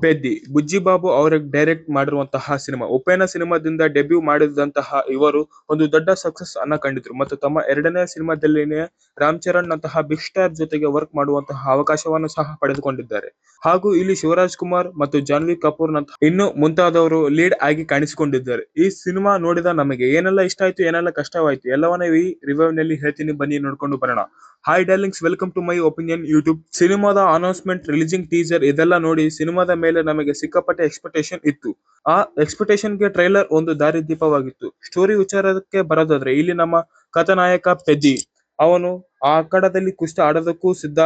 ಪೆದ್ದಿ ಬುಜ್ಜಿಬಾಬು ಅವರ ಡೈರೆಕ್ಟ್ ಮಾಡಿರುವಂತಹ cinema. ಉಪೇನ ಸಿನಿಮಾದಿಂದ debut ಮಾಡಿದಂತಹ ಇವರು ಒಂದು ದೊಡ್ಡ ಸಕ್ಸಸ್ ಅನ್ನ ಕಂಡಿದ್ರು ಮತ್ತು ತಮ್ಮ ಎರಡನೇ ಸಿನಿಮಾದಲ್ಲಿನೇ ರಾಮ್ ಚರಣ್ ನಂತಹ ಬಿಗ್ ಸ್ಟಾರ್ ಜೊತೆಗೆ ವರ್ಕ್ ಮಾಡುವಂತಹ ಅವಕಾಶವನ್ನು ಸಹ ಪಡೆದುಕೊಂಡಿದ್ದಾರೆ. ಹಾಗೂ ಇಲ್ಲಿ ಶಿವರಾಜ್ ಕುಮಾರ್ ಮತ್ತು ಜಾನ್ವಿ ಕಪೂರ್ ನಂತಹ ಇನ್ನು ಮುಂತಾದವರು ಲೀಡ್ ಆಗಿ ಕಾಣಿಸಿಕೊಂಡಿದ್ದಾರೆ. ಈ ಸಿನಿಮಾ ನೋಡಿದ ನಮಗೆ ಏನೆಲ್ಲ ಇಷ್ಟ ಆಯ್ತು, ಏನೆಲ್ಲ ಕಷ್ಟವಾಯ್ತು ಎಲ್ಲವನ್ನ ಈ ರಿವ್ಯೂ ನಲ್ಲಿ ಹೇಳ್ತೀನಿ, ಬನ್ನಿ ನೋಡ್ಕೊಂಡು ಬರೋಣ. Hi darlings, welcome to my opinion YouTube. ಸಿನಿಮಾದ ಅನೌನ್ಸ್ಮೆಂಟ್, ರಿಲೀಸಿಂಗ್ ಟೀಸರ್ ಇದೆಲ್ಲ ನೋಡಿ ಸಿನಿಮಾದ ಮೇಲೆ ನಮಗೆ ಸಿಕ್ಕಾಪಟ್ಟೆ ಎಕ್ಸ್ಪೆಕ್ಟೇಷನ್ ಇತ್ತು. ಆ ಎಕ್ಸ್ಪೆಕ್ಟೇಷನ್ ಗೆ ಟ್ರೈಲರ್ ಒಂದು ದಾರಿದೀಪವಾಗಿತ್ತು. ಸ್ಟೋರಿ ವಿಚಾರಕ್ಕೆ ಬರೋದಾದ್ರೆ ಇಲ್ಲಿ ನಮ್ಮ ಕಥಾನಾಯಕ ಪೆದ್ದಿ, ಅವನು ಆ ಅಖಾಡದಲ್ಲಿ ಕುಸ್ತಿ ಆಡೋದಕ್ಕೂ ಸಿದ್ಧ,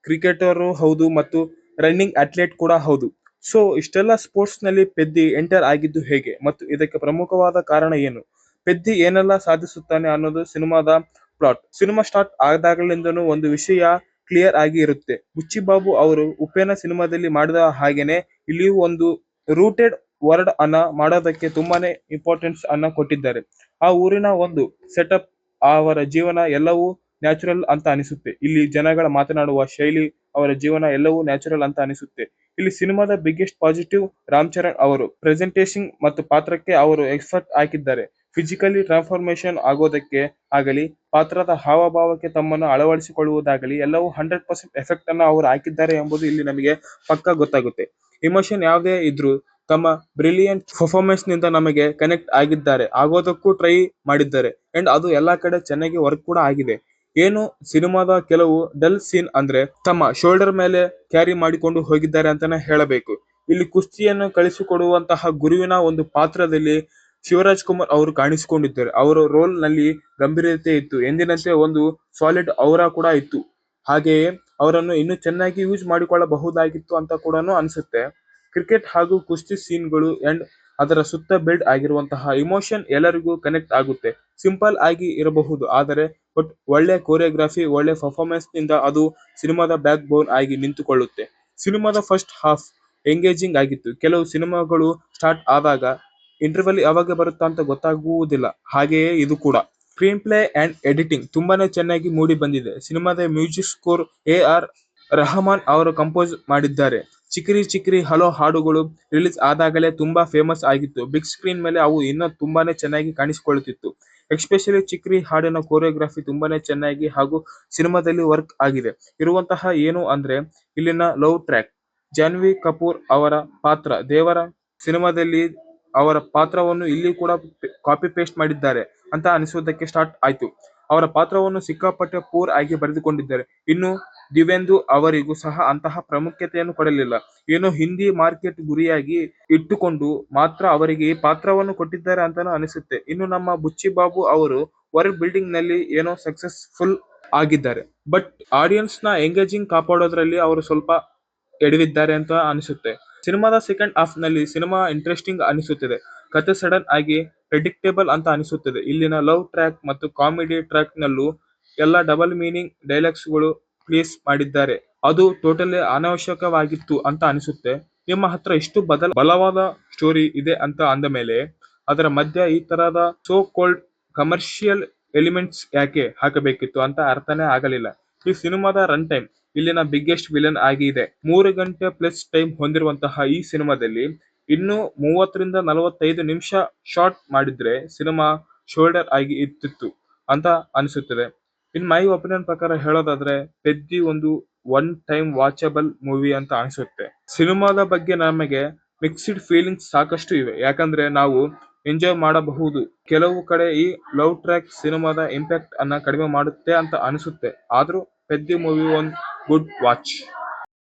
ಕ್ರಿಕೆಟರ್ ಹೌದು ಮತ್ತು ರನ್ನಿಂಗ್ ಅಥ್ಲೇಟ್ ಕೂಡ ಹೌದು. ಸೊ ಇಷ್ಟೆಲ್ಲ ಸ್ಪೋರ್ಟ್ಸ್ ನಲ್ಲಿ ಪೆದ್ದಿ ಎಂಟರ್ ಆಗಿದ್ದು ಹೇಗೆ ಮತ್ತು ಇದಕ್ಕೆ ಪ್ರಮುಖವಾದ ಕಾರಣ ಏನು, ಪೆದ್ದಿ ಏನೆಲ್ಲ ಸಾಧಿಸುತ್ತಾನೆ ಅನ್ನೋದು ಸಿನಿಮಾದ ಪ್ಲಾಟ್. ಸಿನಿಮಾ ಸ್ಟಾರ್ಟ್ ಆದಾಗಲಿಂದನೂ ಒಂದು ವಿಷಯ ಕ್ಲಿಯರ್ ಆಗಿ ಇರುತ್ತೆ. ಬುಚ್ಚಿಬಾಬು ಅವರು ಉಪೇನ ಸಿನಿಮಾದಲ್ಲಿ ಮಾಡಿದ ಹಾಗೇನೆ ಇಲ್ಲಿಯೂ ಒಂದು ರೂಟೆಡ್ ವರ್ಡ್ ಅನ್ನ ಮಾಡೋದಕ್ಕೆ ತುಂಬಾನೇ ಇಂಪಾರ್ಟೆನ್ಸ್ ಅನ್ನ ಕೊಟ್ಟಿದ್ದಾರೆ. ಆ ಊರಿನ ಒಂದು ಸೆಟಪ್, ಅವರ ಜೀವನ ಎಲ್ಲವೂ ನ್ಯಾಚುರಲ್ ಅಂತ ಅನಿಸುತ್ತೆ. ಇಲ್ಲಿ ಜನಗಳ ಮಾತನಾಡುವ ಶೈಲಿ, ಅವರ ಜೀವನ ಎಲ್ಲವೂ ನ್ಯಾಚುರಲ್ ಅಂತ ಅನಿಸುತ್ತೆ. ಇಲ್ಲಿ ಸಿನಿಮಾದ ಬಿಗ್ಗೆಸ್ಟ್ ಪಾಸಿಟಿವ್ ರಾಮ್ ಚರಣ್ ಅವರು ಪ್ರೆಸೆಂಟೇಷನ್ ಮತ್ತು ಪಾತ್ರಕ್ಕೆ ಅವರು ಎಫರ್ಟ್ ಹಾಕಿದ್ದಾರೆ. ಫಿಸಿಕಲಿ ಟ್ರಾನ್ಸ್ಫಾರ್ಮೇಶನ್ ಆಗೋದಕ್ಕೆ ಆಗಲಿ, ಪಾತ್ರದ ಹಾವಭಾವಕ್ಕೆ ತಮ್ಮನ್ನು ಅಳವಡಿಸಿಕೊಳ್ಳುವುದಾಗಲಿ ಎಲ್ಲವೂ 100% ಎಫೆಕ್ಟ್ ಅನ್ನ ಅವರು ಹಾಕಿದ್ದಾರೆ ಎಂಬುದು ಇಲ್ಲಿ ನಮಗೆ ಪಕ್ಕಾ ಗೊತ್ತಾಗುತ್ತೆ. ಇಮೋಷನ್ ಯಾವುದೇ ಇದ್ರೂ ತಮ್ಮ ಬ್ರಿಲಿಯಂಟ್ ಪರ್ಫಾರ್ಮೆನ್ಸ್ ನಿಂದ ನಮಗೆ ಕನೆಕ್ಟ್ ಆಗಿದ್ದಾರೆ, ಆಗೋದಕ್ಕೂ ಟ್ರೈ ಮಾಡಿದ್ದಾರೆ ಅಂಡ್ ಅದು ಎಲ್ಲಾ ಕಡೆ ಚೆನ್ನಾಗಿ ವರ್ಕ್ ಕೂಡ ಆಗಿದೆ. ಏನು ಸಿನಿಮಾದ ಕೆಲವು ಡಲ್ ಸೀನ್ ಅಂದ್ರೆ ತಮ್ಮ ಶೋಲ್ಡರ್ ಮೇಲೆ ಕ್ಯಾರಿ ಮಾಡಿಕೊಂಡು ಹೋಗಿದ್ದಾರೆ ಅಂತಾನೆ ಹೇಳಬೇಕು. ಇಲ್ಲಿ ಕುಸ್ತಿಯನ್ನು ಕಳಿಸಿಕೊಡುವಂತಹ ಗುರುವಿನ ಒಂದು ಪಾತ್ರದಲ್ಲಿ ಶಿವರಾಜ್ ಕುಮಾರ್ ಅವರು ಕಾಣಿಸಿಕೊಂಡಿದ್ದಾರೆ. ಅವರ ರೋಲ್ ನಲ್ಲಿ ಗಂಭೀರತೆ ಇತ್ತು, ಎಂದಿನಂತೆ ಒಂದು ಸಾಲಿಡ್ ಔರಾ ಕೂಡ ಇತ್ತು. ಹಾಗೆಯೇ ಅವರನ್ನು ಇನ್ನೂ ಚೆನ್ನಾಗಿ ಯೂಸ್ ಮಾಡಿಕೊಳ್ಳಬಹುದಾಗಿತ್ತು ಅಂತ ಕೂಡ ಅನಿಸುತ್ತೆ. ಕ್ರಿಕೆಟ್ ಹಾಗೂ ಕುಸ್ತಿ ಸೀನ್ಗಳು ಅಂಡ್ ಅದರ ಸುತ್ತ ಬಿಲ್ಡ್ ಆಗಿರುವಂತಹ ಇಮೋಷನ್ ಎಲ್ಲರಿಗೂ ಕನೆಕ್ಟ್ ಆಗುತ್ತೆ. ಸಿಂಪಲ್ ಆಗಿ ಇರಬಹುದು ಆದರೆ ಬಟ್ ಒಳ್ಳೆ ಕೊರಿಯೋಗ್ರಫಿ, ಒಳ್ಳೆ ಪರ್ಫಾರ್ಮೆನ್ಸ್ ನಿಂದ ಅದು ಸಿನಿಮಾದ ಬ್ಯಾಕ್ ಬೋನ್ ಆಗಿ ನಿಂತುಕೊಳ್ಳುತ್ತೆ. ಸಿನಿಮಾದ ಫಸ್ಟ್ ಹಾಫ್ ಎಂಗೇಜಿಂಗ್ ಆಗಿತ್ತು. ಕೆಲವು ಸಿನಿಮಾಗಳು ಸ್ಟಾರ್ಟ್ ಆದಾಗ ಇಂಟರ್ವಲ್ ಯಾವಾಗ ಬರುತ್ತಾ ಅಂತ ಗೊತ್ತಾಗುವುದಿಲ್ಲ, ಹಾಗೆಯೇ ಇದು ಕೂಡ. ಸ್ಕ್ರೀನ್ ಪ್ಲೇ ಅಂಡ್ ಎಡಿಟಿಂಗ್ ತುಂಬಾನೇ ಚೆನ್ನಾಗಿ ಮೂಡಿ ಬಂದಿದೆ. ಸಿನಿಮಾದ ಮ್ಯೂಸಿಕ್ ಸ್ಕೋರ್ AR ರೆಹಮಾನ್ ಅವರು ಕಂಪೋಸ್ ಮಾಡಿದ್ದಾರೆ. ಚಿಕ್ರಿ ಚಿಕ್ರಿ ಹಲೋ ಹಾಡುಗಳು ರಿಲೀಸ್ ಆದಾಗಲೇ ತುಂಬಾ ಫೇಮಸ್ ಆಗಿತ್ತು. ಬಿಗ್ ಸ್ಕ್ರೀನ್ ಮೇಲೆ ಅವು ಇನ್ನೂ ತುಂಬಾನೇ ಚೆನ್ನಾಗಿ ಕಾಣಿಸಿಕೊಳ್ಳುತ್ತಿತ್ತು. ಎಸ್ಪೆಷಲಿ ಚಿಕ್ರಿ ಹಾಡಿನ ಕೊರಿಯೋಗ್ರಫಿ ತುಂಬಾನೇ ಚೆನ್ನಾಗಿ ಹಾಗೂ ಸಿನಿಮಾದಲ್ಲಿ ವರ್ಕ್ ಆಗಿದೆ. ಇರುವಂತಹ ಏನು ಅಂದ್ರೆ ಇಲ್ಲಿನ ಲವ್ ಟ್ರ್ಯಾಕ್, ಜಾನ್ವಿ ಕಪೂರ್ ಅವರ ಪಾತ್ರ ದೇವರ ಸಿನಿಮಾದಲ್ಲಿ ಅವರ ಪಾತ್ರವನ್ನು ಇಲ್ಲಿ ಕೂಡ ಕಾಪಿ ಪೇಸ್ಟ್ ಮಾಡಿದ್ದಾರೆ ಅಂತ ಅನಿಸೋದಕ್ಕೆ ಸ್ಟಾರ್ಟ್ ಆಯ್ತು. ಅವರ ಪಾತ್ರವನ್ನು ಸಿಕ್ಕಾಪಟ್ಟೆ ಪೂರ್ ಆಗಿ ಬರೆದುಕೊಂಡಿದ್ದಾರೆ. ಇನ್ನು ದಿವ್ಯಂದು ಅವರಿಗೂ ಸಹ ಅಂತಹ ಪ್ರಾಮುಖ್ಯತೆಯನ್ನು ಕೊಡಲಿಲ್ಲ. ಏನೋ ಹಿಂದಿ ಮಾರ್ಕೆಟ್ ಗುರಿಯಾಗಿ ಇಟ್ಟುಕೊಂಡು ಮಾತ್ರ ಅವರಿಗೆ ಈ ಪಾತ್ರವನ್ನು ಕೊಟ್ಟಿದ್ದಾರೆ ಅಂತಾನು ಅನಿಸುತ್ತೆ. ಇನ್ನು ನಮ್ಮ ಬುಚ್ಚಿಬಾಬು ಅವರು ವರ್ಲ್ಡ್ ಬಿಲ್ಡಿಂಗ್ ನಲ್ಲಿ ಏನೋ ಸಕ್ಸಸ್ಫುಲ್ ಆಗಿದ್ದಾರೆ, ಬಟ್ ಆಡಿಯನ್ಸ್ ನ ಎಂಗೇಜಿಂಗ್ ಕಾಪಾಡೋದ್ರಲ್ಲಿ ಅವರು ಸ್ವಲ್ಪ ಎಡವಿದ್ದಾರೆ ಅಂತ ಅನಿಸುತ್ತೆ. ಸಿನಿಮಾದ ಸೆಕೆಂಡ್ ಹಾಫ್ ನಲ್ಲಿ ಸಿನಿಮಾ ಇಂಟ್ರೆಸ್ಟಿಂಗ್ ಅನಿಸುತ್ತಿದೆ. ಕತೆ ಸಡನ್ ಆಗಿ ಪ್ರೆಡಿಕ್ಟೇಬಲ್ ಅಂತ ಅನಿಸುತ್ತದೆ. ಇಲ್ಲಿನ ಲವ್ ಟ್ರ್ಯಾಕ್ ಮತ್ತು ಕಾಮಿಡಿ ಟ್ರ್ಯಾಕ್ ನಲ್ಲೂ ಎಲ್ಲ ಡಬಲ್ ಮೀನಿಂಗ್ ಡೈಲಾಗ್ಸ್ ಗಳು ಪ್ಲೇಸ್ ಮಾಡಿದ್ದಾರೆ. ಅದು ಟೋಟಲಿ ಅನಾವಶ್ಯಕವಾಗಿತ್ತು ಅಂತ ಅನಿಸುತ್ತೆ. ನಿಮ್ಮ ಹತ್ರ ಇಷ್ಟು ಬಲವಾದ ಸ್ಟೋರಿ ಇದೆ ಅಂತ ಅಂದ ಮೇಲೆ ಅದರ ಮಧ್ಯ ಈ ತರಹದ ಸೋ ಕೋಲ್ಡ್ ಕಮರ್ಷಿಯಲ್ ಎಲಿಮೆಂಟ್ಸ್ ಯಾಕೆ ಹಾಕಬೇಕಿತ್ತು ಅಂತ ಅರ್ಥನೇ ಆಗಲಿಲ್ಲ. ಈ ಸಿನಿಮಾದ ರನ್ ಟೈಮ್ ಇಲ್ಲಿನ ಬಿಗ್ಗೆಸ್ಟ್ ವಿಲನ್ ಆಗಿ ಇದೆ. 3 ಗಂಟೆ ಪ್ಲಸ್ ಟೈಮ್ ಹೊಂದಿರುವಂತಹ ಈ ಸಿನಿಮಾದಲ್ಲಿ ಇನ್ನು 30-45 ನಿಮಿಷ ಶಾರ್ಟ್ ಮಾಡಿದ್ರೆ ಸಿನಿಮಾ ಶೋಲ್ಡರ್ ಆಗಿ ಇರ್ತಿತ್ತು ಅಂತ ಅನಿಸುತ್ತದೆ. ಇನ್ ಮೈ ಒಪಿನಿಯನ್ ಪ್ರಕಾರ ಹೇಳೋದಾದ್ರೆ ಪೆದ್ದಿ ಒಂದು ಒನ್ ಟೈಮ್ ವಾಚಬಲ್ ಮೂವಿ ಅಂತ ಅನಿಸುತ್ತೆ. ಸಿನಿಮಾದ ಬಗ್ಗೆ ನಮಗೆ ಮಿಕ್ಸ್ಡ್ ಫೀಲಿಂಗ್ಸ್ ಸಾಕಷ್ಟು ಇವೆ, ಯಾಕಂದ್ರೆ ನಾವು ಎಂಜಾಯ್ ಮಾಡಬಹುದು. ಕೆಲವು ಕಡೆ ಈ ಲವ್ ಟ್ರ್ಯಾಕ್ ಸಿನಿಮಾದ ಇಂಪ್ಯಾಕ್ಟ್ ಅನ್ನ ಕಡಿಮೆ ಮಾಡುತ್ತೆ ಅಂತ ಅನಿಸುತ್ತೆ. ಆದ್ರೂ ಪೆದ್ದಿ ಮೂವಿ ಒನ್ ಗುಡ್ ವಾಚ್.